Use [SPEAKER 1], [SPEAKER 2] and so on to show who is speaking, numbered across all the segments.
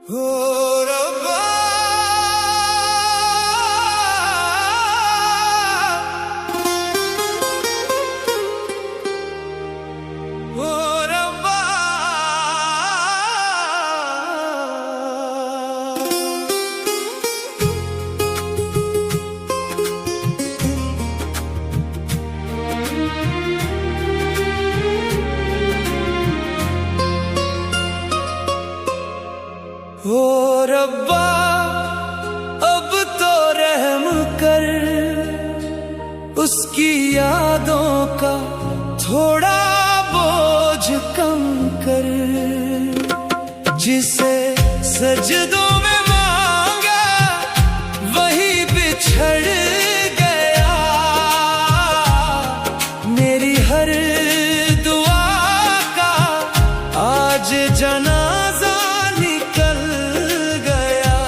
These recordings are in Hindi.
[SPEAKER 1] हो रब्बा हो रब्बा हो रब्बा अब तो रहम कर, उसकी यादों का थोड़ा बोझ कम कर। जिसे सजदों में मांगा वही बिछड़ गया, मेरी हर दुआ का आज जनाजा निकल गया।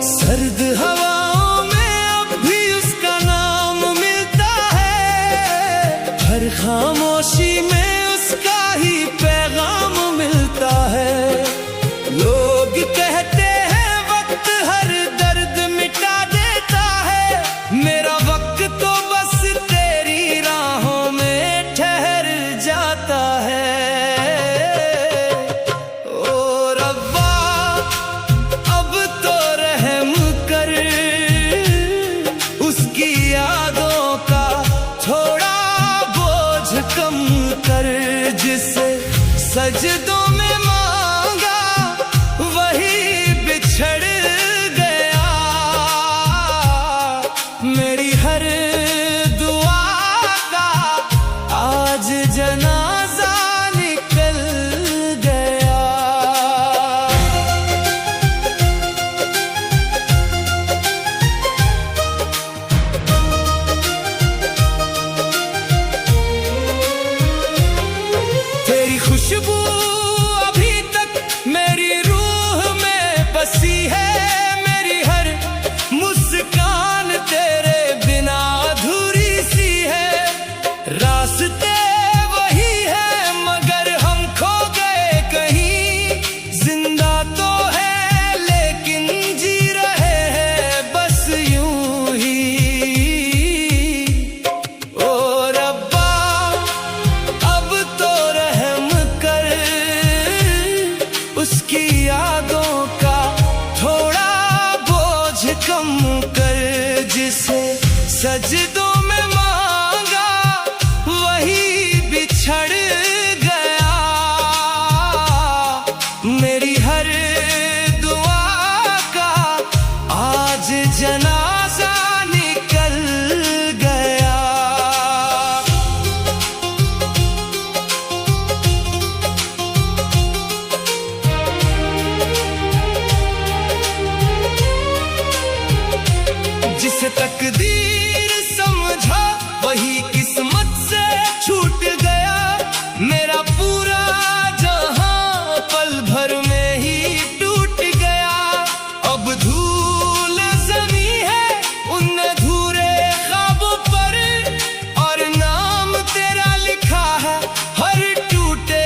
[SPEAKER 1] सर्द हवाओं में अब भी उसका नाम मिलता है, हर खामोशी में उसका ही पैगाम मिलता है। लोग कहते हैं वक्त हर दर्द मिटा देता है, मेरा वक्त तो बस तेरी राहों में ठहर जाता है। ओ रब्बा अब तो रहम कर, उसकी यादों का थोड़ा बोझ कम कर। जिसे सजदों में मांगा वही बिछड़ गया, मेरी हर दुआ का आज जनाजा निकल गया। तेरी खुशबू अभी तक मेरी रूह में बसी है, मेरी हर मुस्कान तेरे बिना अधूरी सी है। रास्ते वही है मगर हम खो गए कहीं, जिंदा तो है लेकिन जी रहे हैं बस यूं ही। ओ रब्बा अब तो रहम कर, उसकी यादों का थोड़ा बोझ कम कर। जिसे सजदों में मांगा वही बिछड़ गया, मेरी हर दुआ का आज जनाजा निकल गया। जिसे तकदीर समझा वही किस्मत से छूट गया, मेरा पूरा जहां पल भर में ही टूट गया। अब धूल जमी है उन अधूरे ख्वाबों पर, और नाम तेरा लिखा है हर टूटे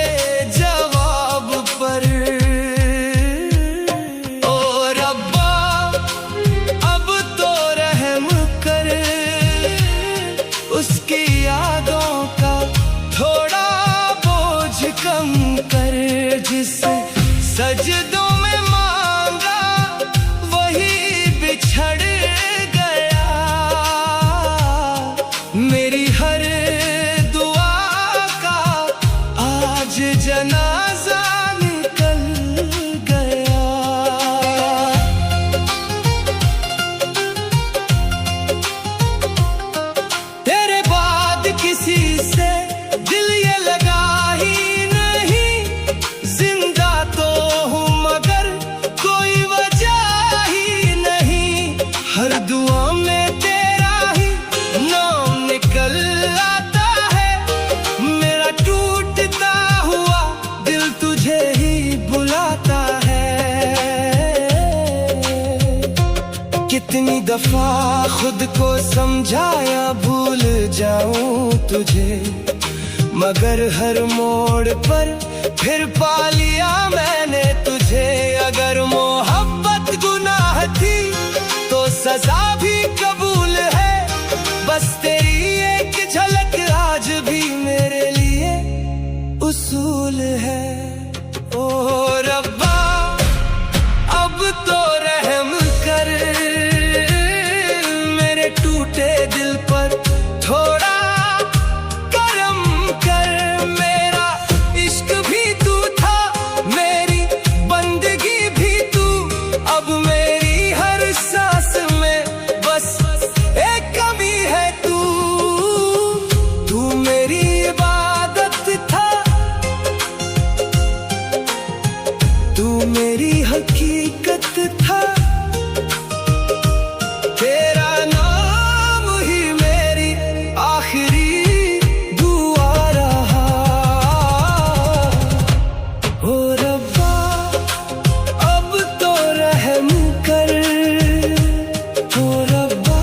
[SPEAKER 1] जवाब पर। ओ रब्बा अब तो रहम कर, उसकी यादों का थोड़ा बोझ कम कर। जिसे सजदों में मांगा वही बिछड़ गया, मेरी हर दुआ का आज जनाजा निकल गया। तेरे बाद किसी से दिल ये लगा ही नहीं, जिंदा तो हूँ मगर कोई वजह ही नहीं। हर दुआ में तेरा ही नाम निकल आता है, मेरा टूटता हुआ दिल कितनी दफा खुद को समझाया भूल जाऊं तुझे, मगर हर मोड़ पर फिर पा लिया मैंने तुझे। अगर मोहब्बत गुनाह थी तो सजा भी कबूल है, बस तेरी एक झलक आज भी मेरे लिए उसूल है। ओ रब्बा अब तो रहम कर, मेरे टूटे दिल पर थोड़ा करम कर। मेरा इश्क भी तू था, मेरी बंदगी भी तू, अब मेरी हर सांस में बस एक कमी है तू। तू मेरी इबादत था, तू मेरी हकीकत था, तेरा नाम ही मेरी आखिरी दुआ रहा। ओ रब्बा अब तो रहम कर, ओ रब्बा।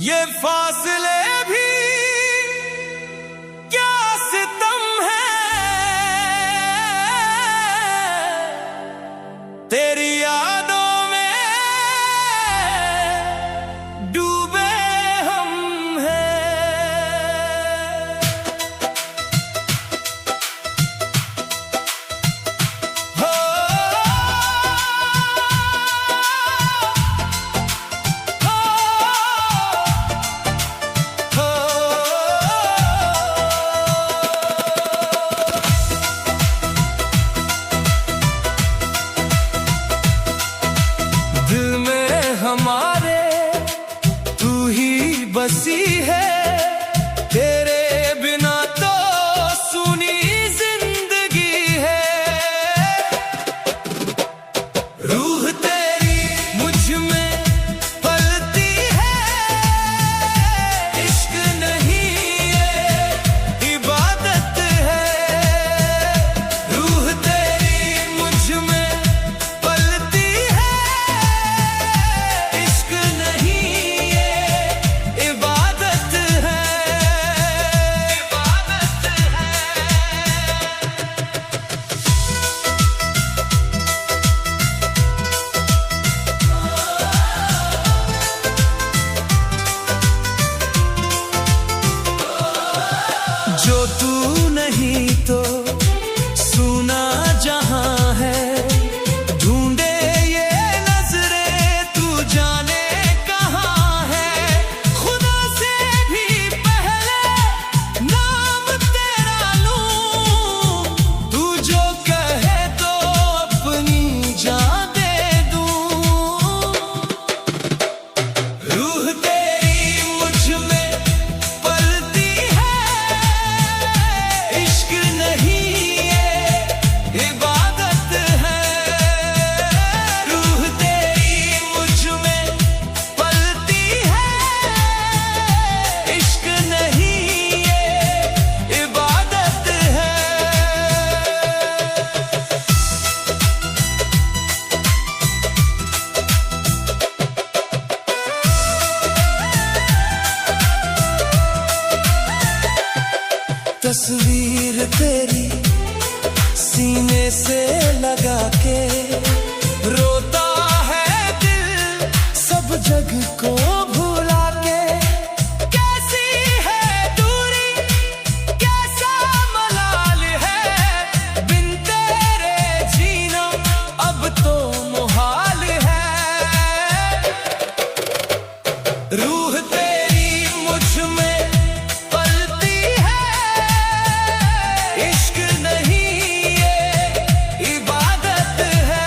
[SPEAKER 1] ये फासले भी क्या सितम है, तेरी यादों में डूबे हम हैं। हो दिल में हमारे तू ही बसी है, तेरे बिना तो सुनी जिंदगी है। रूह तेरी मुझ में पलती है, इश्क नहीं ये इबादत है। रूह तेरी मुझ में पलती है, इश्क नहीं ये इबादत है, इबादत है। जो तू नहीं तो सुना जहां है, ढूंढे ये नजरें तू जाने कहां है। खुदा से भी पहले नाम तेरा लूं, तू जो कहे तो अपनी जान दे दूं। रूह तेरी मुझ में पलती है, इश्क नहीं ये इबादत है। रूह तेरी मुझ में पलती है, इश्क नहीं ये इबादत है। तस्वीर तेरी सीने से लगा के रोता है दिल सब जग को भुला के। कैसी है दूरी, कैसा मलाल है, बिन तेरे जीना अब तो मुहाल है। रूह तेरी मुझ में पलती है, इश्क नहीं ये इबादत है।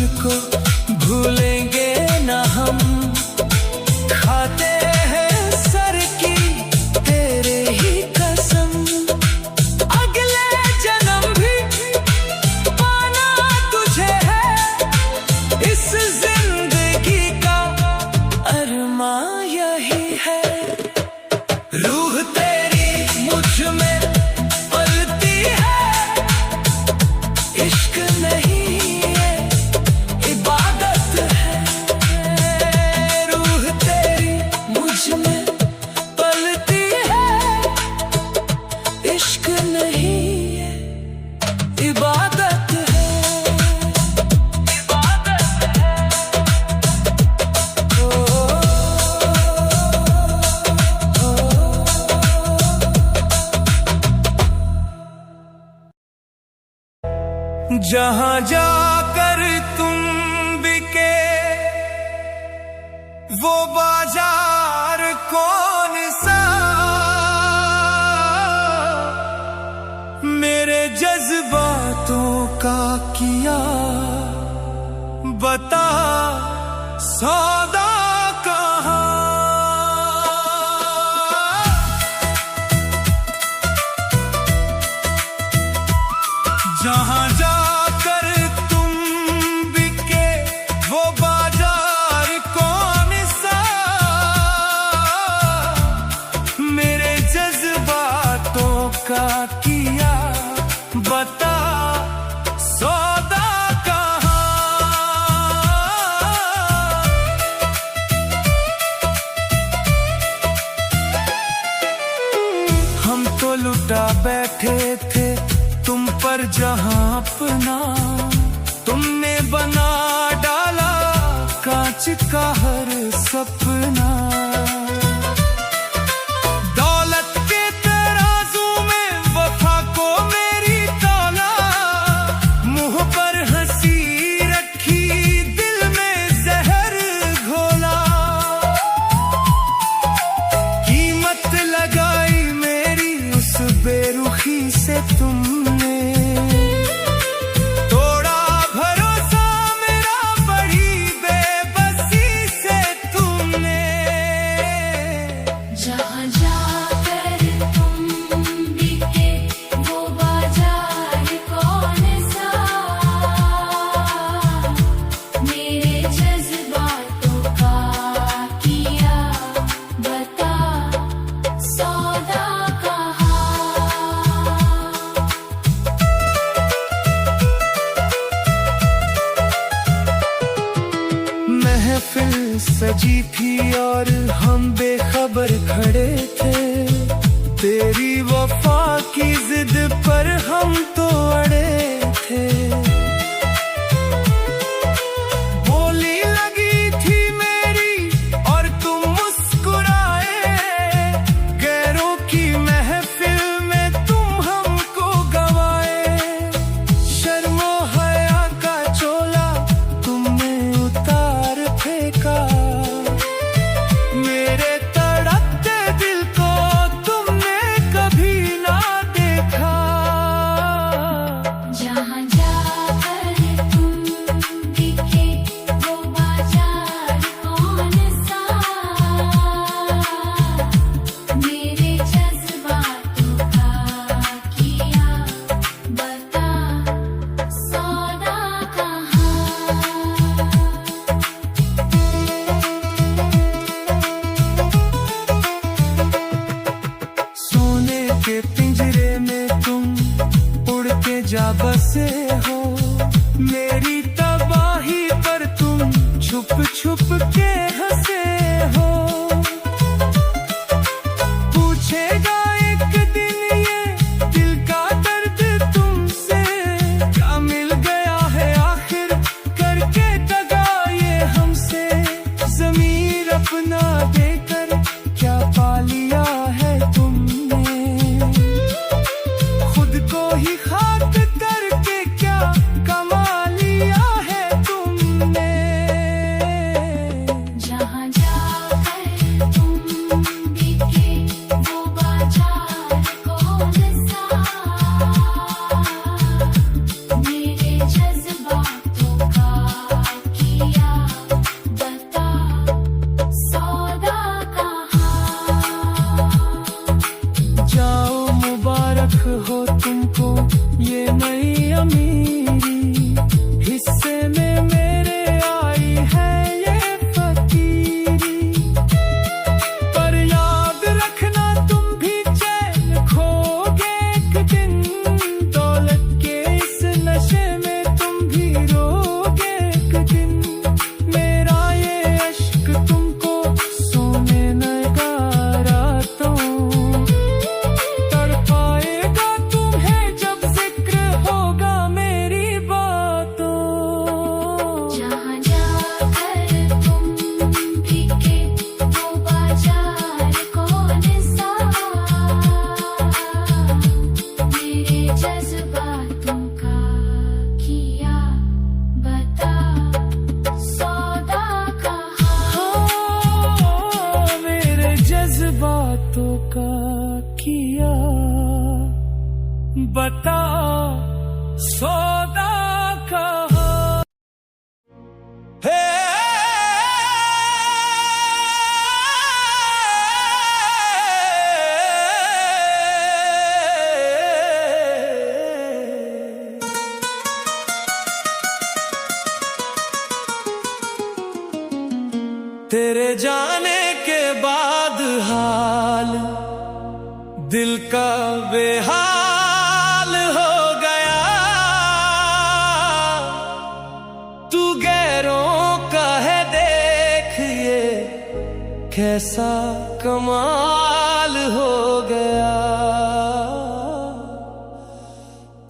[SPEAKER 1] तुझको भूलेंगे ना हम। खाते हैं सर की तेरे ही कसम, अगले जन्म भी पाना तुझे है, इस जिंदगी का अरमां यही है। रूह तेरी मुझ में पलती है, इश्क नहीं है इबादत है। रूह तेरी मुझ में पलती है, इश्क नहीं है इबादत है। इबादत है। जहाँ जाकर तुम बिके वो बाजार कौन सा, मेरे जज्बातों का किया बता सौदा कहाँ। जहाँ जाकर तुम बिके वो बाजार कौन सा, मेरे जज्बातों का किया बता सौदा कहाँ। हम तो लुटा बैठे थे तुम पर जहां अपना, तुमने बना डाला कांच का हर सपना। दौलत के तराजू में वफा को मेरी तौला, मुंह पर हंसी रखी दिल में जहर घोला। कीमत लगाई मेरी उस बेरुखी से तुमने, तोड़ा भरोसा मेरा बड़ी बेबसी से तुमने।
[SPEAKER 2] जहाँ जाकर तुम बिके वो बाजार कौन सा, मेरे जज्बातों का किया बता सौदा कहाँ।
[SPEAKER 1] महफिल सजी थी और हम बेखबर खड़े थे, तेरी वफा की जिद पर हम तो अड़े थे। बोली लगी थी मेरी और तुम मुस्कुराए, गैरों की महफिल में तुम हमको गवाए। शर्मो हया का चोला तुमने उतार फेंका, मेरे तड़पते दिल को तुमने कभी ना देखा।
[SPEAKER 2] जहाँ जाकर तुम बिके वो बाजार कौन सा, मेरे जज्बातों का किया बता सौदा कहाँ।
[SPEAKER 1] सोने के पिंजरे में तुम उड़ के जा बसे हो, मेरी तबाही पर तुम छुप छुप के हंसे हो। पूछेगा एक दिन ये दिल का दर्द तुमसे, क्या मिल गया है आखिर करके दगा ये हमसे। ज़मीर अपना देकर क्या पा लिया है तुमने, खुद को ही खाक करके तेरे जाने के बाद हाल दिल का बेहाल हो गया। तू गैरों का है देख ये कैसा कमाल हो गया।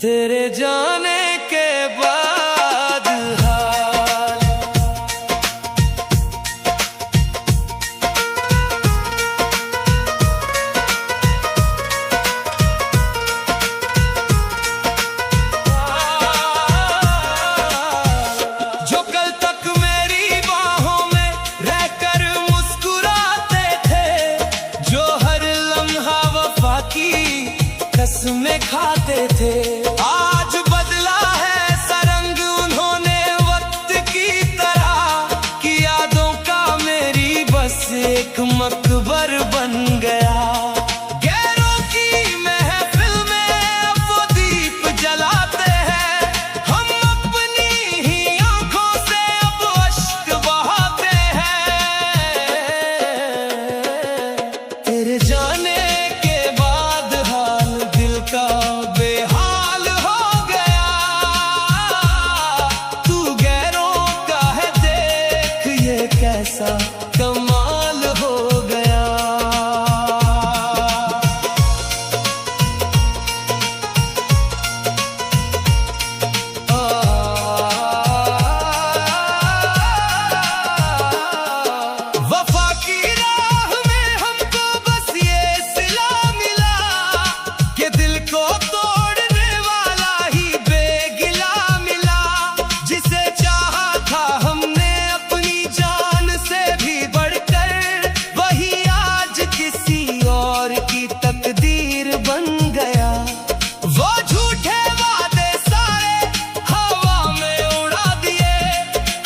[SPEAKER 1] तेरे जाने के बाद हाल जो कल तक मेरी बाहों में रहकर मुस्कुराते थे, जो हर लम्हा वफा की कसमें खाते थे, आज बदला है सरंग उन्होंने वक्त की तरह कि यादों का मेरी बस एक मकबर बन गया। गैरों की महफिल में अब वो दीप जलाते हैं, हम अपनी ही आंखों से अब अश्क बहाते हैं। तेरे जाने के बाद हाल दिल का बेहाल हो गया। तू गैरों का है देख ये कैसा कमाल हो गया। वफा की राह में हमको बस ये सिला मिला कि दिल को तोड़ने वाला ही बेगिला मिला। जिसे चाहा था हमने अपनी जान से भी बढ़कर, वही आज किसी और की तकदीर बन गया। वो झूठे वादे सारे हवा में उड़ा दिए,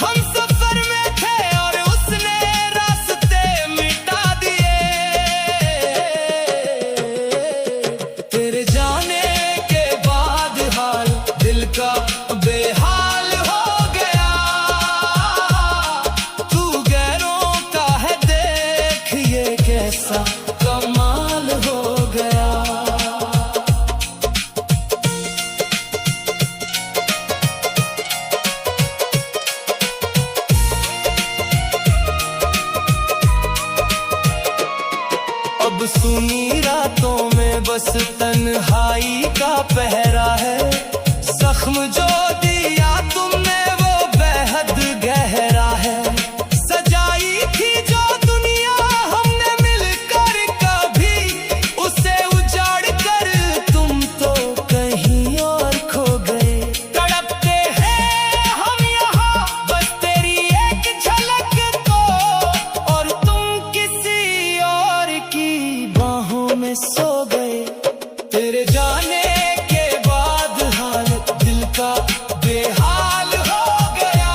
[SPEAKER 1] हम सफर में थे और उसने रास्ते मिटा दिए। तेरे जाने के बाद हाल दिल का बेहाल हो गया। तू गैरों का है देख ये कैसा कमाल हो गया। अब सुनी रातों में बस तन्हाई का पहरा है। जख्म जो दिया तुमने वो बेहद गहरा है। सजाई थी जो दुनिया हमने मिलकर कभी, उसे उजाड़ कर तुम तो कहीं और खो गए। तड़पते हैं हम यहाँ बस तेरी एक झलक को, और तुम किसी और की बाहों में सो गए। तेरे जाने के बाद हाल दिल का बेहाल हो गया।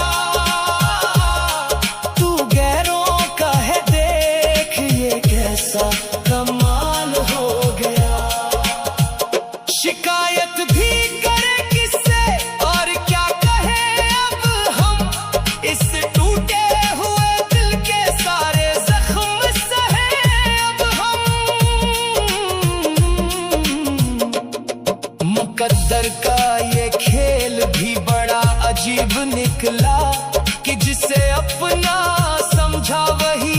[SPEAKER 1] तू गैरों का है देख ये कैसा कमाल हो गया। शिकायत भी करे किससे और क्या कहे अब हम, इस टूटे हुए दिल के सारे जख्म सहे अब हम। मुकद्दर का ये खेल भी बड़ा अजीब निकला कि जिसे अपना समझा वही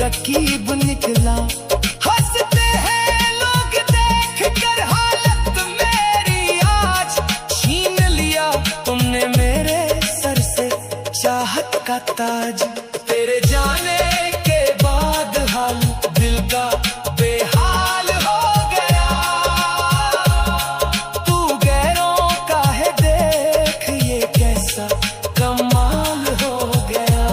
[SPEAKER 1] रकीब निकला। हंसते हैं लोग देख कर हालत मेरी आज, छीन लिया तुमने मेरे सर से चाहत का ताज। तेरे जाने के बाद हाल दिल का बेहाल हो गया। तू गैरों का है देख ये कैसा कमाल हो गया।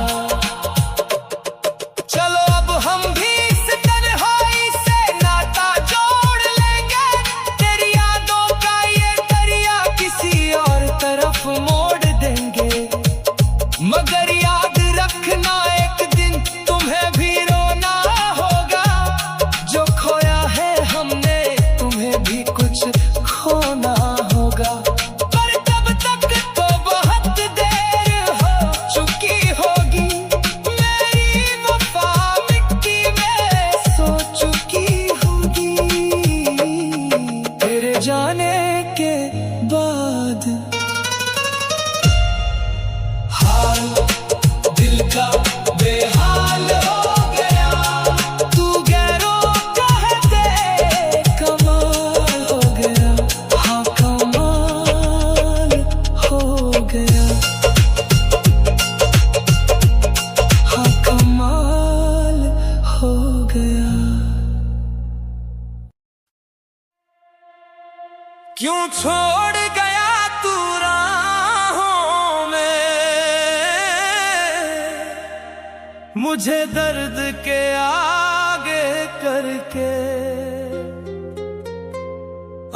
[SPEAKER 1] चलो अब हम भी इस तन्हाई से नाता जोड़ लेंगे। तेरी यादों का ये दरिया किसी और तरफ मोड़ देंगे। मगर याद रखना एक दिन तुम्हें भी रोना होगा। जो खोया है हमने तुम्हें भी कुछ खोना होगा। पर तब तक तो बहुत देर हो चुकी होगी। मेरी वफा छोड़ गया तू राहों में, मुझे दर्द के आगे करके।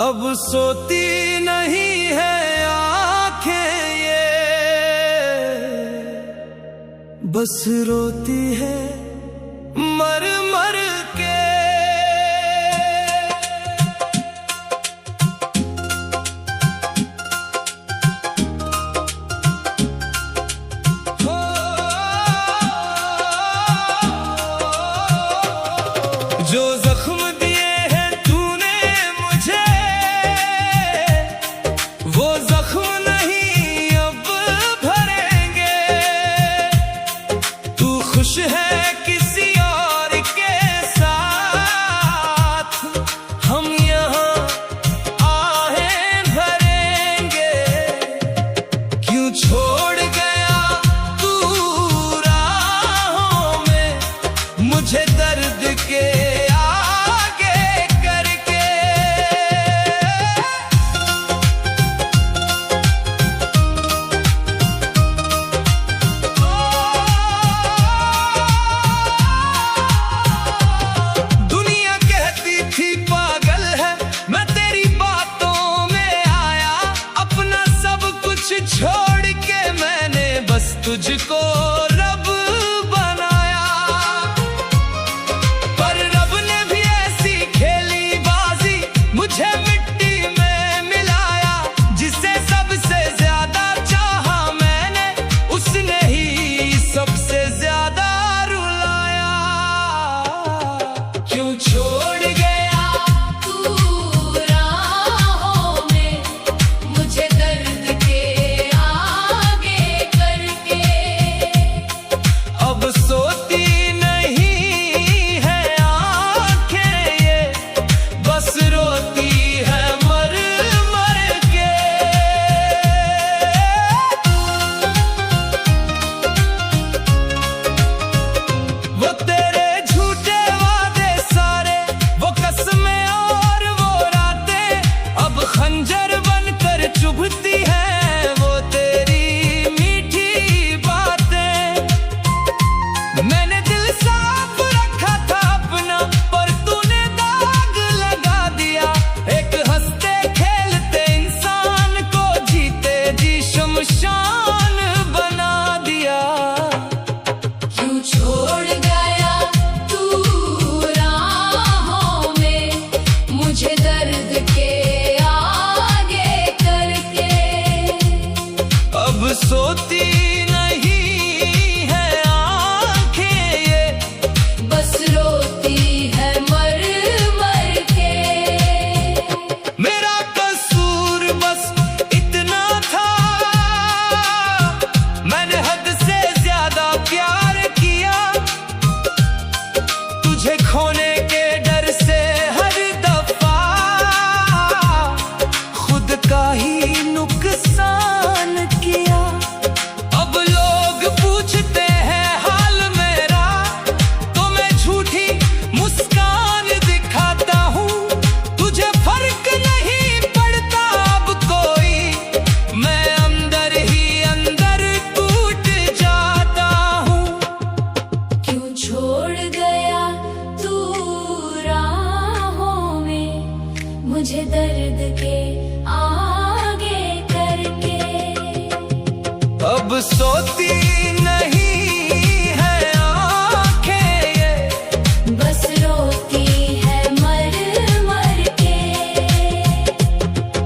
[SPEAKER 1] अब सोती नहीं है आंखें ये, बस रोती है मर मर के। जो जख्म दिए हैं तूने मुझे, वो जख्म नहीं अब भरेंगे। तू खुश है किसी और के साथ, हम यहाँ आहें भरेंगे। क्यों छोड़ गया तू राहों में, मुझे दर्द के छोड़ के मैंने बस तुझको रब बनाया। पर रब ने भी ऐसी खेली बाजी, मुझे मिट्टी में मिलाया। जिसे सबसे ज्यादा चाहा मैंने, उसने ही सबसे ज्यादा रुलाया। क्यों छोड़ गया तू राहों में, मुझे दर्द के सोती नहीं है आंखें ये, बस रोती है मर मर के। वो तेरे झूठे वादे सारे, वो कसमें और वो रातें, अब खंजर बनकर चुभती है वो तेरी मीठी बातें। मैंने दिल साफ रखा था अपना, पर तूने दाग लगा दिया। एक हंसते खेलते इंसान को जीते जी शमशान बना दिया। क्यों छोड़ गया तू राहों में, मुझे दर्द के आगे करके। अब सोती खोने के डर से हर दफा खुद का ही नुकसान किया। अब लोग पूछते हैं हाल मेरा, तो मैं झूठी मुस्कान दिखाता हूँ। तुझे फर्क नहीं पड़ता अब कोई, मैं अंदर ही अंदर टूट जाता हूँ। क्यों छोड़ गया मुझे दर्द के आगे करके। अब सोती नहीं है आंखें ये, बस रोती है मर मर के।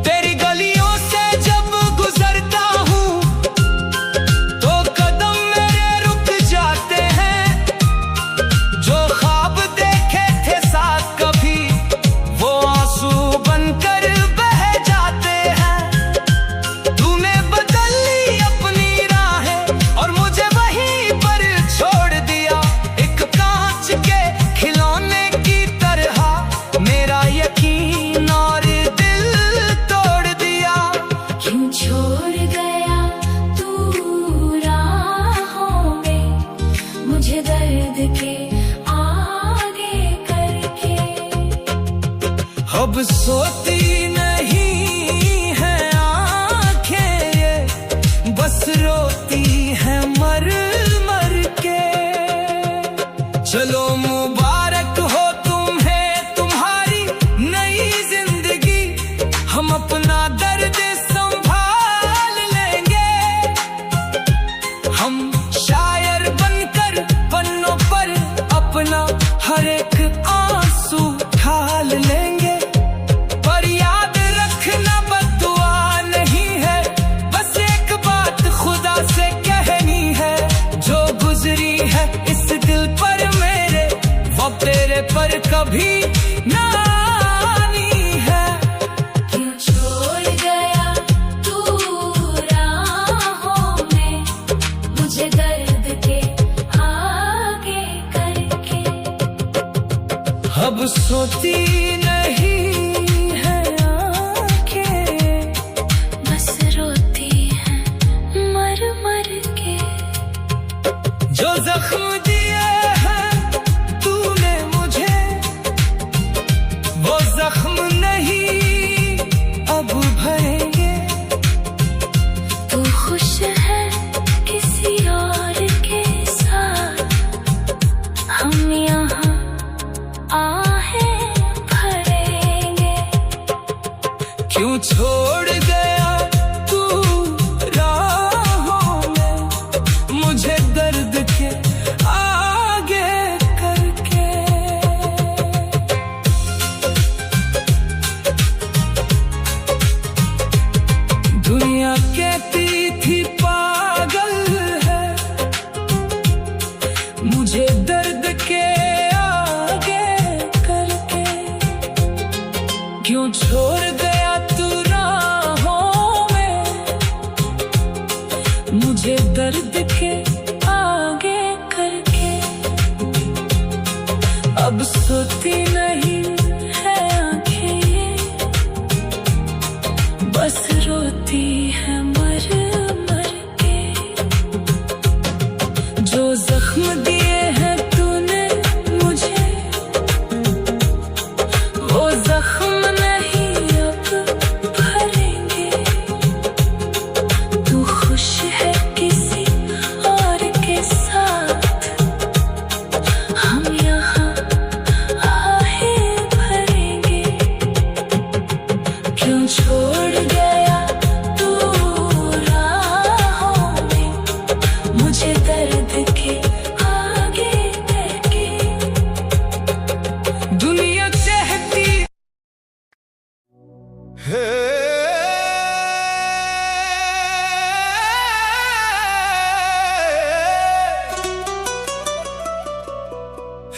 [SPEAKER 1] तेरी गलियों से जब गुजरता हूँ, तो कदम मेरे रुक जाते हैं। जो ख्वाब देखे थे साथ कभी, वो आंसू बनकर बह जाते हैं। तूने बदल ली अपनी राहें और मुझे वहीं पर छोड़ दिया। एक कांच के खिलौने की तरह मेरा यकीन और दिल तोड़ दिया। क्यों छोड़ गया तू राहों में, मुझे दर्द के आगे करके। अब सोती नहीं
[SPEAKER 2] दर्द के आगे करके।
[SPEAKER 1] अब सोती नहीं है आंखें,
[SPEAKER 2] बस रोती है मर मर के।
[SPEAKER 1] जो जख्म दिए हैं तूने मुझे, वो जख्म नहीं अब भरेंगे।
[SPEAKER 2] तू खुश है किसी और के साथ, हम यहाँ आहें भरेंगे।
[SPEAKER 1] क्यों छोड़ गया तू राहों में, मुझे दर्द के आगे करके। दुनिया कहती थी पागल है, मुझे दर्द के आगे करके। क्यों छोड़ गया तू राहों में, मुझे दर्द के आगे करके। अब सोती नहीं है आंखें, बस रोती है मर मर के। जो जख्म दिए हैं तूने मुझे, वो जख्म नहीं अब भरेंगे। तू खुश है किसी और के साथ, हम यहाँ आहें भरेंगे। क्यों छोड़ गया तू राहों में, मुझे दर्द के आगे करके। दुनिया चाहती है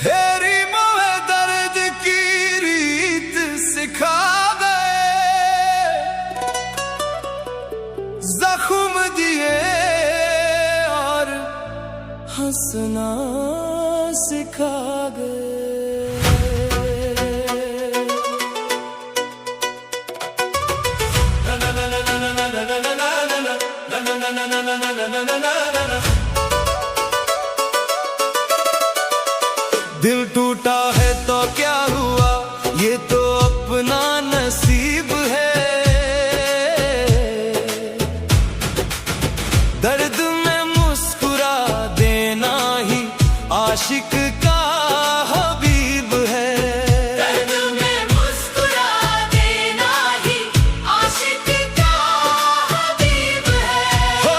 [SPEAKER 1] हेरी मोहे दर्द की रीत सिखा गए, जख्म दिए और हंसना सिखा गए। दिल टूटा है तो क्या हुआ, ये तो अपना नसीब है। दर्द में मुस्कुरा देना ही आशिक का हबीब है।
[SPEAKER 2] दर्द में मुस्कुरा देना ही आशिक का हबीब है।
[SPEAKER 1] हो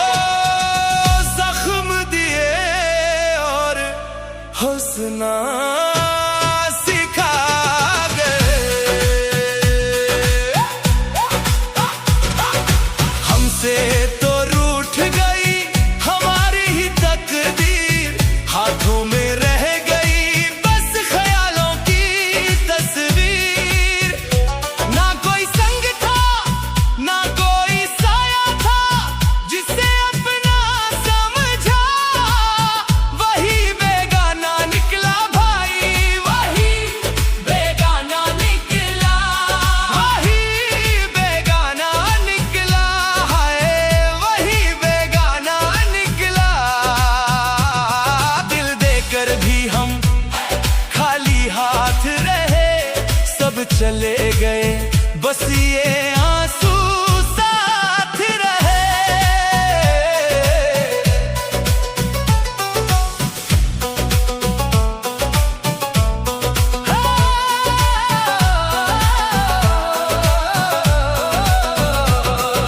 [SPEAKER 1] जख्म दिए और हंसना सिखा गए। हमसे तो रूठ गई हमारी ही तकदीर, हाथों में रह गई बस ख्यालों की तस्वीर। ना कोई संग था ना कोई साया था, जिसे अपना समझा वही बेगाना निकला भाई, वही बेगाना निकला, वही बेगाना निकला है, वही बेगाना निकला। दिल देकर भी हम खाली हाथ रहे, सब चले गए बस ये आंसू साथ रहे।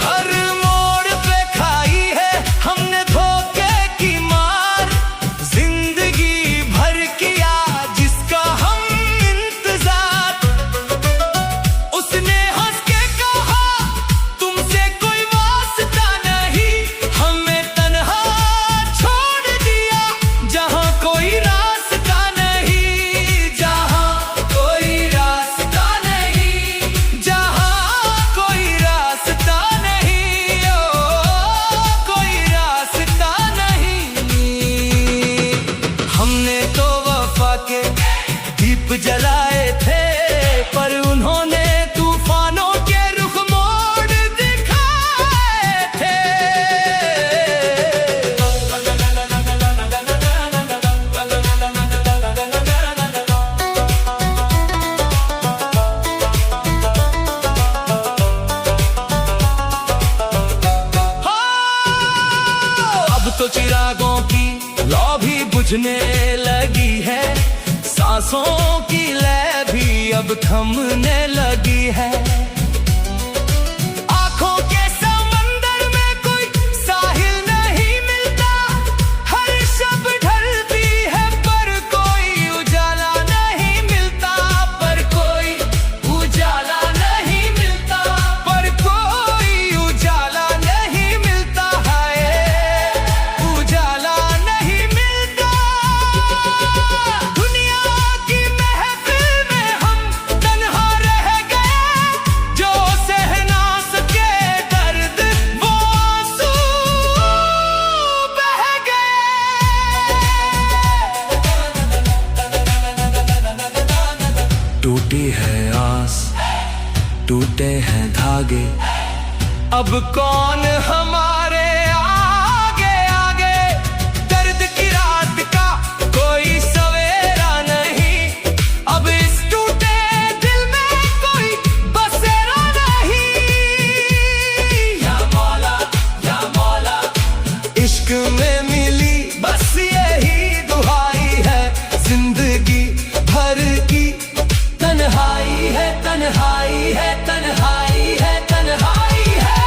[SPEAKER 1] हर मोड़ पे खाई है हमने धोखे की मार, जिंदगी भर किया जिसका हम इंतजार, उसने हंस के कहा दीप जलाए थे, पर उन्होंने तूफानों के रुख मोड़ दिखाए थे। अब तो चिरागों की लौ भी बुझने लगी है, सांसों की लय भी अब थमने लगी है। आंखों के समंदर में कोई साहिल नहीं मिलता, हर शब ढलती है पर कोई उजाला नहीं मिलता, पर कोई उजाला नहीं मिलता, पर कोई उजाला नहीं मिलता है, उजाला नहीं मिलता। दुनिया की महफिल में हम तन्हा रह गए, जो सह ना सके दर्द वो आंसू बह गए। टूटी है आस, टूटे हैं धागे, अब कौन हमारे आगे आगे। दर्द की रात का कोई सवेरा नहीं, अब इस टूटे दिल में कोई बसेरा नहीं। या मौला, या मौला, इश्क में मिली बस यही दुहाई है, जिंदगी भर की तन्हाई है, तन्हाई है, तन्हाई है, तन्हाई है।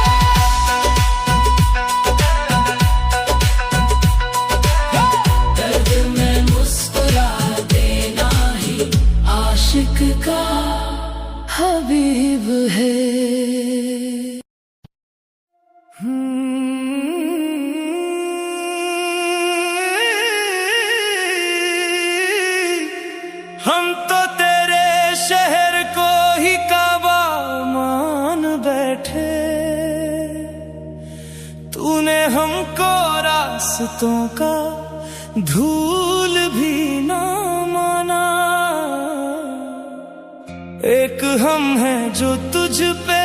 [SPEAKER 2] दर्द में मुस्कुरा देना ही आशिक का हबीब है।
[SPEAKER 1] हम तो तेरे शहर को ही काबा मान बैठे, तूने हमको रास्तों का धूल भी ना माना। एक हम हैं जो तुझ पे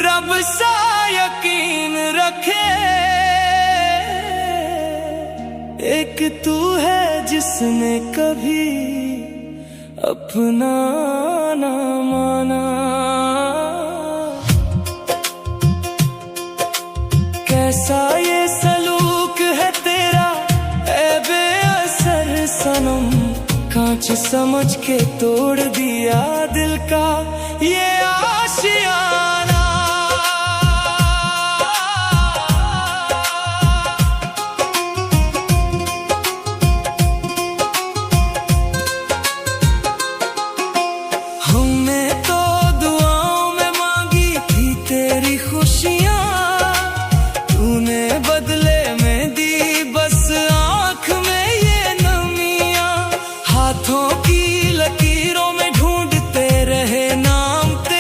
[SPEAKER 1] रब सा यकीन रखे, एक तू है जिसने कभी अपना ना माना। कैसा ये सलूक है तेरा ऐ बेअसर सनम, कांच समझ के तोड़ दिया दिल का ये आशियाना। हमने तो दुआओं में मांगी थी तेरी खुशियाँ, तूने बदले में दी बस आँख में ये नमियाँ। हाथों की लकीरों में ढूंढते रहे नाम तेरा,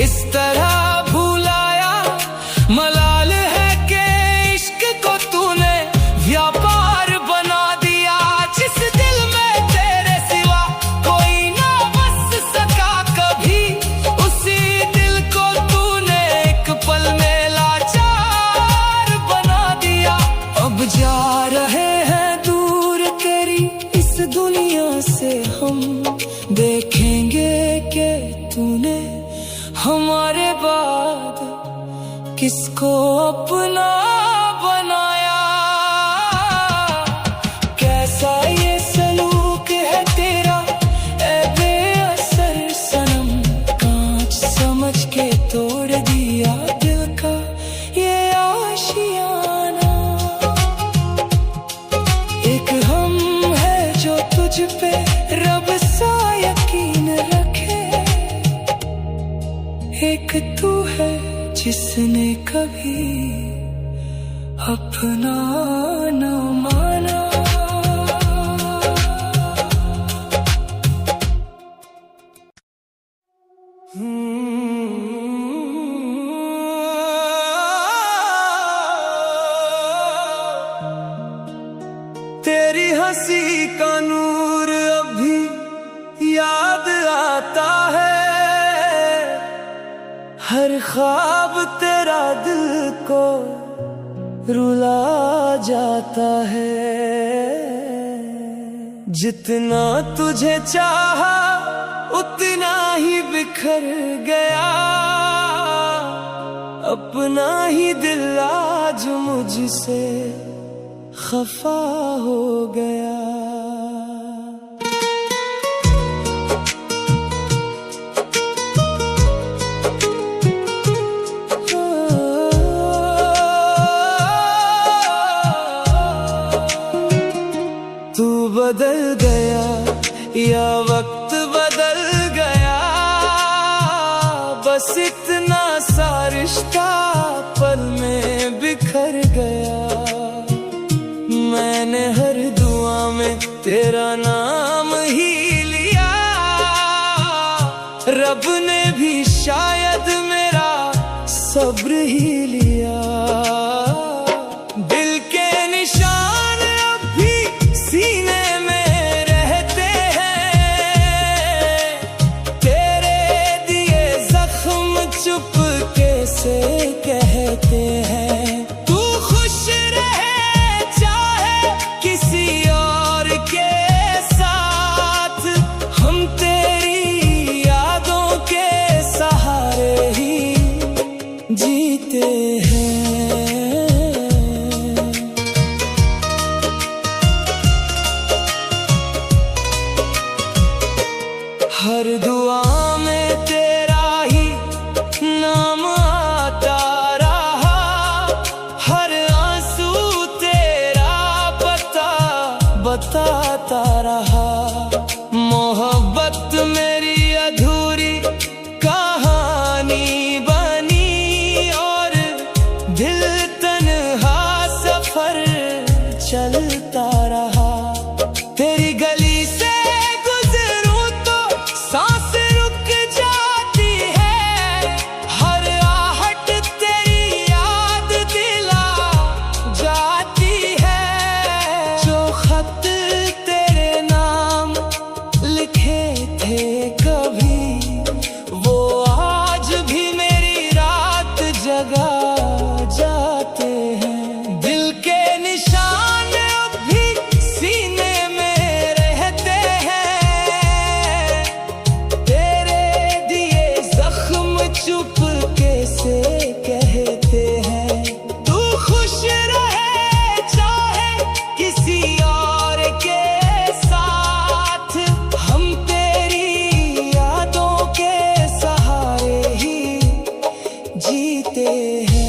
[SPEAKER 1] इस तरह भुलाया। मलाल है कि इश्क को तूने व्यापार बना दिया। जिस दिल में तेरे सिवा कोई ना बस सका कभी, उसी दिल को तूने एक पल में लाचार बना दिया। अब जा रहे हैं दूर तेरी इस दुनिया से हम, देखेंगे कि तूने हमारे बाद किसको अपना बनाया। कैसा ये सलूक है तेरा ए बेअसर सनम, कांच समझ के तोड़ दिया दिल का ये आशियाना। एक हम है जो तुझ पे रब सा यकीन रखे, एक तू है जिसने कभी अपना न माना। तेरी हंसी का नूर अभी याद आता है, हर ख्वाब तेरा दिल को रुला जाता है। जितना तुझे चाहा उतना ही बिखर गया, अपना ही दिल आज मुझसे खफा हो गया। तू बदल गया या वक्त बदल गया, बस इतना सा रिश्ता पल में बिखर गया। मैंने हर दुआ में तेरा नाम ही लिया, रब ने भी शायद मेरा सब्र ही लिया। दिल के निशान अब भी सीने में रहते हैं, तेरे दिए जख्म चुपके से कहते हैं। तू खुश रहे चाहे किसी और के साथ, हम तेरी यादों के सहारे ही जीते हैं। हर दुआ में तेरा ही नाम आता रहा, हर आंसू तेरा बताता रहा। मोहब्बत मेरी अधूरी कहानी बनी और दिल तन्हा सफर चलता रहा। तेरी गली से गुजरूं तो सांस रुक जाती है, हर आहट तेरी याद दिला जाती है। जो खत तेरे नाम लिखे थे कभी, वो आज भी मेरी रात जगा जाते हैं। दिल के निशान अब भी सीने में रहते हैं, तेरे दिए जख्म चुपके से कहते हैं। तू खुश रहे चाहे किसी और के साथ, हम तेरी यादों के सहारे ही जीते हैं।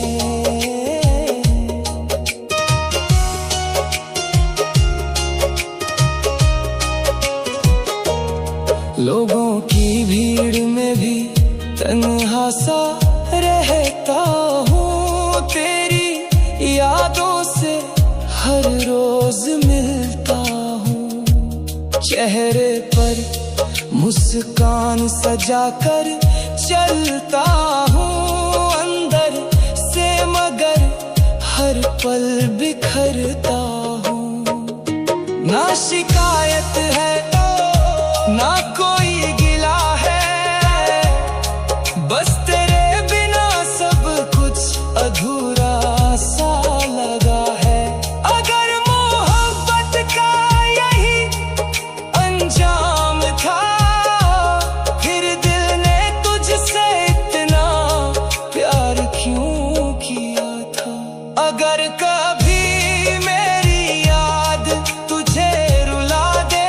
[SPEAKER 1] लोगों की भीड़ में भी तन्हा सा रहता हूँ, तेरी यादों से हर रोज मिलता हूँ। चेहरे पर मुस्कान सजाकर चलता हूँ अंदर से, मगर हर पल बिखरता हूँ। ना शिकायत है ना कोई गिला है, बस तेरे बिना सब कुछ अधूरा सा लगा है। अगर मोहब्बत का यही अंजाम था, फिर दिल ने तुझसे इतना प्यार क्यों किया था। अगर कभी मेरी याद तुझे रुला दे,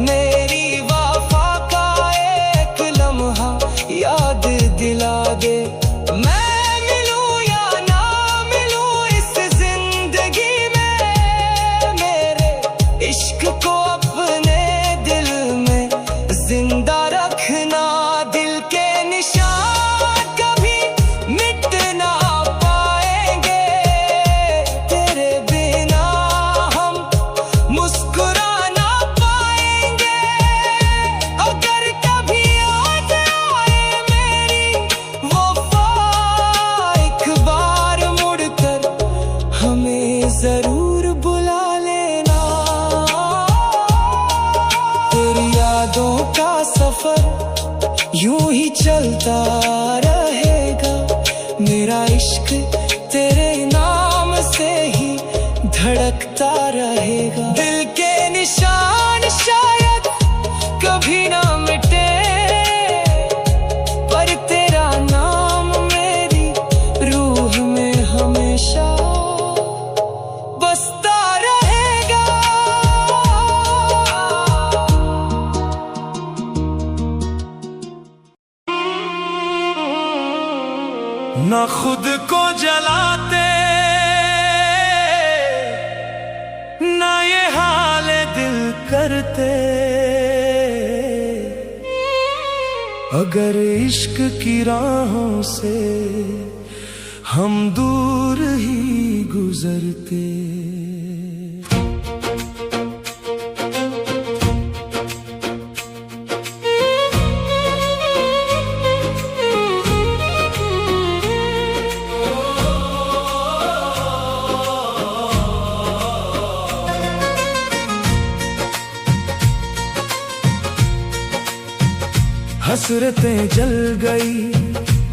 [SPEAKER 1] मेरी वफा का एक लम्हा याद दिला दे। मैं मिलूं या ना मिलूं इस जिंदगी में, मेरे इश्क को अपने दिल में जिंदा रखना। दिल के निशान कभी मिट ना पाएंगे, तेरे बिना हम मुस्कुरा ना पाएंगे। अगर कभी याद आए मेरी वफा, एक बार मुड़कर हमें जरूर बुला लेना। तेरी यादों का सफर यूं ही चलता रहेगा, मेरा इश्क तेरे नाम से ही धड़कता रहेगा। दिल के निशान शायद कभी ना मिटे, पर तेरा नाम मेरी रूह में हमेशा बसता रहेगा। ना खुद को जलाते, ना ये हाल दिल करते, अगर इश्क की राहों से हम दूर ही गुजरते। हसरतें जल गई,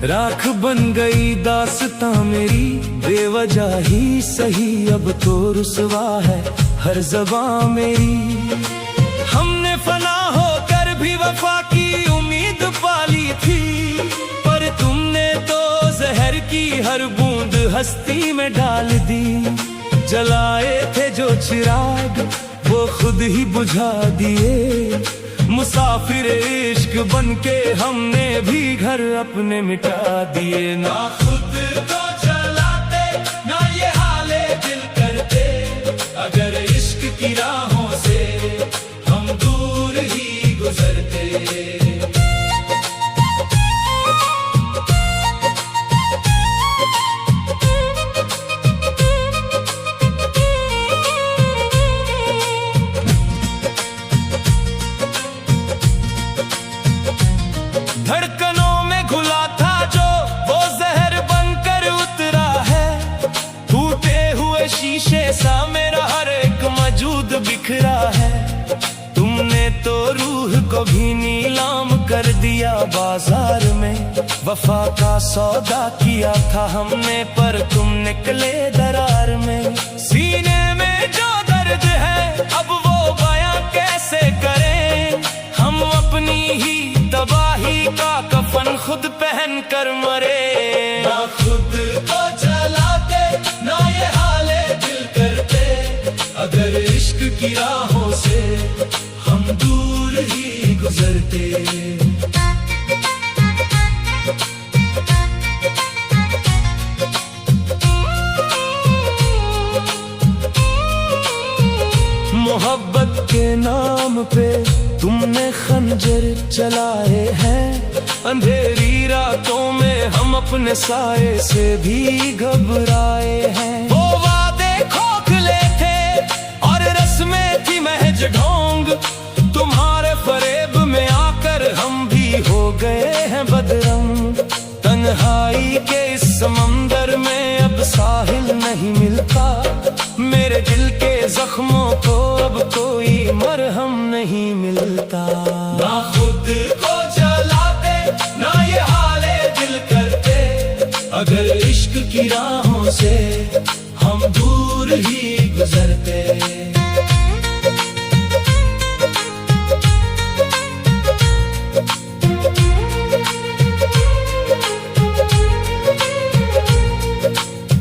[SPEAKER 1] राख बन गई दास्तां मेरी, बेवजह ही सही अब तो रुसवा है हर ज़बां मेरी। हमने फना होकर भी वफा की उम्मीद पाली थी, पर तुमने तो जहर की हर बूंद हस्ती में डाल दी। जलाए थे जो चिराग वो खुद ही बुझा दिए, मुसाफिर इश्क बनके हमने भी घर अपने मिटा दिए। ना खुद को जलाते, ना ये हाले दिल करते, अगर इश्क की राहों से हम दूर ही गुजरते। धड़कनों में घुला था जो वो जहर बनकर उतरा है, टूटे हुए शीशे सा मेरा हर एक मौजूद बिखरा है। तुमने तो रूह को भी नीलाम कर दिया बाजार में, वफा का सौदा किया था हमने पर तुम निकले दरार में। सीने में जो दर्द है अब वो बयां कैसे करें, हम अपनी ही तबाही का कफन खुद पहन कर मरे। ना खुद को जलाते, ना ये हाले दिल करते, अगर इश्क की राहों से हम दूर ही गुजरते। मोहब्बत के नाम पे तुमने खंजर चलाए हैं, अंधेरी रातों में हम अपने साए से भी घबराए हैं। वो वादे खोखले थे और रस्में थी महज ढोंग, तुम्हारे फरेब में आकर हम भी हो गए हैं बदरंग। तन्हाई के इस समंदर में अब साहिल नहीं मिलता, मेरे दिल के जख्मों को अब कोई मरहम नहीं मिलता। ना खुद को जलाते ना ये हाले दिल करते, अगर इश्क की राहों से हम दूर ही गुजरते।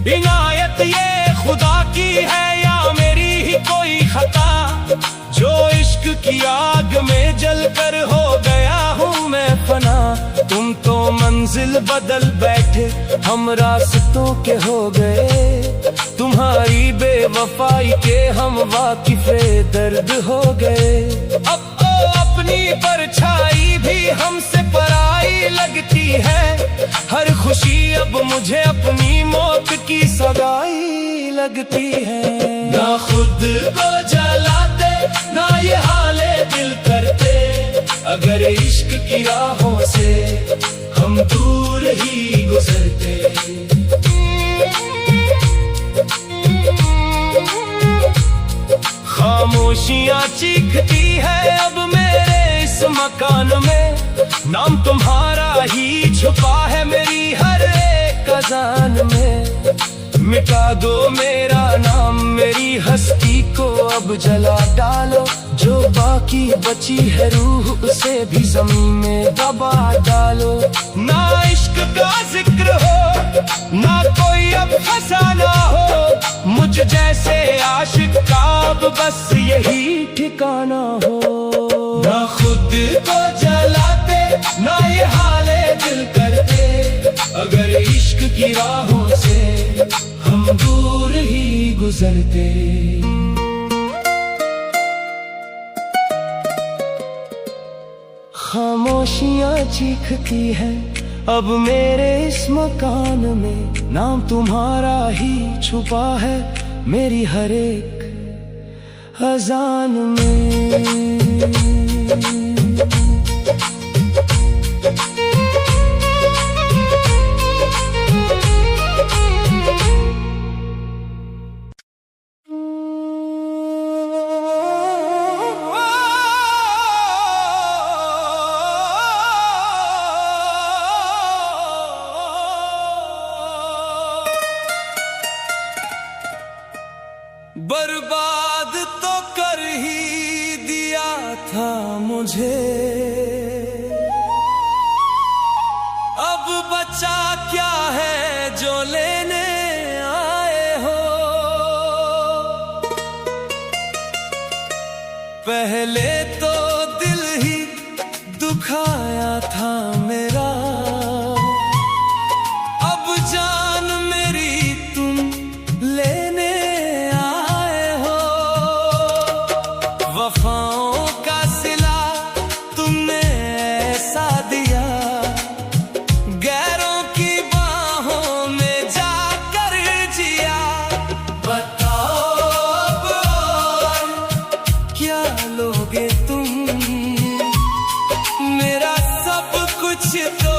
[SPEAKER 1] इनायत ये खुदा की है या मेरी ही कोई खता, जो इश्क की आग में जलकर हो गया हूँ मैं फना। तुम तो मंजिल बदल बैठे हम रास्तों के हो गए, तुम्हारी बेवफाई के हम वाकिफे दर्द हो गए। अब तो अपनी परछाई भी हमसे पराई लगती है, हर खुशी अब मुझे अपनी मौत की सगाई लगती है। ना खुद को जलाते ना ये हाले दिल करते, अगर इश्क की राहों से हम दूर ही गुजरते। खामोशियां चीखती है अब मेरे इस मकान में, नाम तुम्हारा ही छुपा है मेरी हर एक अजान में। मिटा दो मेरा नाम मेरी हस्ती को अब जला डालो, जो बाकी बची है रूह उसे भी जमीन में दबा डालो। ना इश्क का जिक्र हो ना कोई अब फसाना हो, मुझ जैसे आशिक का अब बस यही ठिकाना हो। ना खुद को जलाते ना ये हाले दिल करते, अगर इश्क की राहों से हम दूर ही गुजरते। खामोशियां चीखती है अब मेरे इस मकान में, नाम तुम्हारा ही छुपा है मेरी हर एक अजान में। बर्बाद तो कर ही दिया था मुझे, अब बचा क्या है जो लेने आए हो। पहले तो दिल ही दुखाया था मेरा, अब जान मेरी तुम लेने वफाओं का सिला तुमने ऐसा दिया, गैरों की बाहों में जाकर जिया। बताओ अब और क्या लोगे तुम, मेरा सब कुछ तो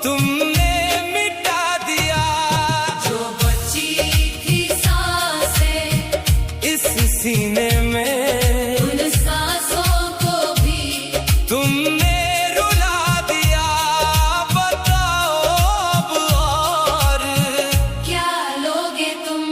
[SPEAKER 1] तुमने मिटा दिया।
[SPEAKER 2] जो बची थी सांसें
[SPEAKER 1] इस सीने में तुमने रुला दिया। बताओ अब और
[SPEAKER 2] क्या लोगे तुम।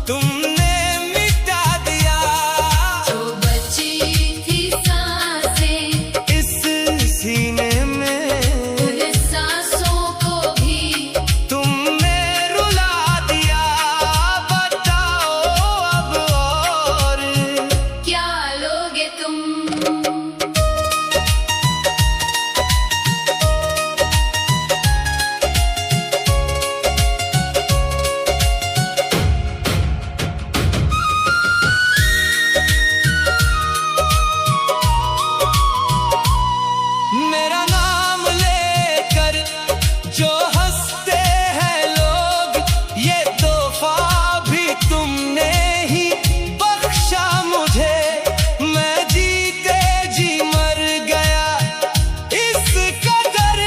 [SPEAKER 1] तुमने मिटा दिया
[SPEAKER 2] जो बची थी सांसें
[SPEAKER 1] इस सीने में,
[SPEAKER 2] उन सांसों को भी
[SPEAKER 1] तुमने रुला दिया। बताओ अब और
[SPEAKER 2] क्या लोगे तुम।
[SPEAKER 1] मेरा नाम लेकर जो हंसते हैं लोग, ये तोहफा भी तुमने ही बख्शा मुझे। मैं जीते जी मर गया इस कदर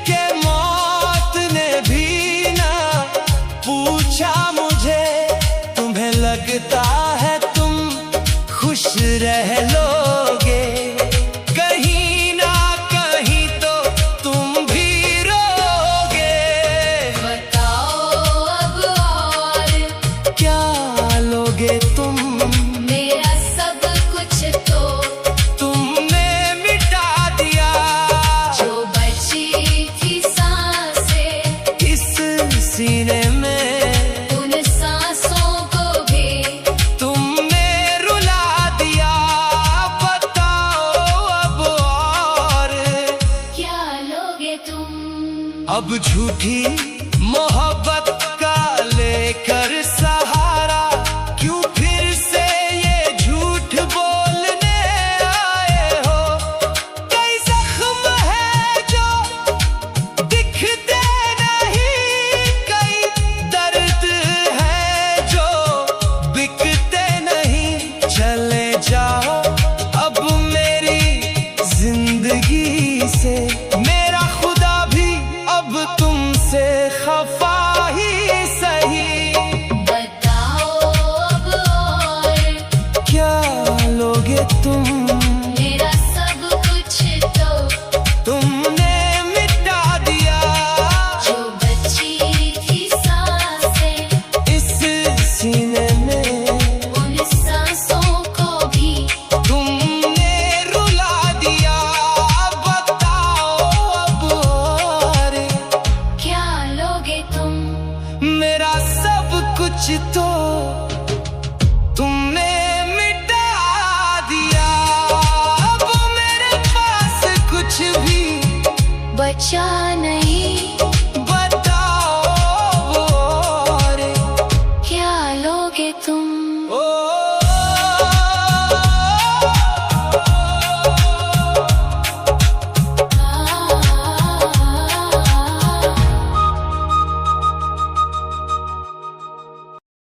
[SPEAKER 1] के मौत ने भी ना पूछा मुझे। तुम्हें लगता है तुम खुश रह लोगे, कहीं ना कहीं तो तुम भी रोगे।
[SPEAKER 2] बताओ अब और
[SPEAKER 1] क्या लोगे तुम।
[SPEAKER 2] मेरा सब कुछ तो
[SPEAKER 1] तुमने मिटा दिया
[SPEAKER 2] जो बची थी सांसें
[SPEAKER 1] इस सीने में,
[SPEAKER 2] उन सांसों को भी
[SPEAKER 1] तुमने रुला दिया। बताओ अब और
[SPEAKER 2] क्या लोगे तुम।
[SPEAKER 1] अब झूठी मोहब्बत का लेकर सहारा क्यों फिर से ये झूठ बोलने आए हो। कई जख्म है जो दिखते नहीं, कई दर्द है जो बिकते नहीं। चले जाओ अब मेरी जिंदगी से, मेरा खुदा भी अब तुमसे खफा ही सही।
[SPEAKER 2] बताओ अब और
[SPEAKER 1] क्या लोगे तुम।
[SPEAKER 2] मेरा सब कुछ तो
[SPEAKER 1] तुमने मिटा दिया
[SPEAKER 2] जो बची थी सांसें
[SPEAKER 1] इस सीने में,
[SPEAKER 2] उन सांसों को भी
[SPEAKER 1] तुमने रुला दिया। बताओ अब और
[SPEAKER 2] क्या लोगे तुम।
[SPEAKER 1] मेरा सब कुछ तो तुमने मिटा दिया। अब मेरे पास कुछ भी
[SPEAKER 2] बचा नहीं।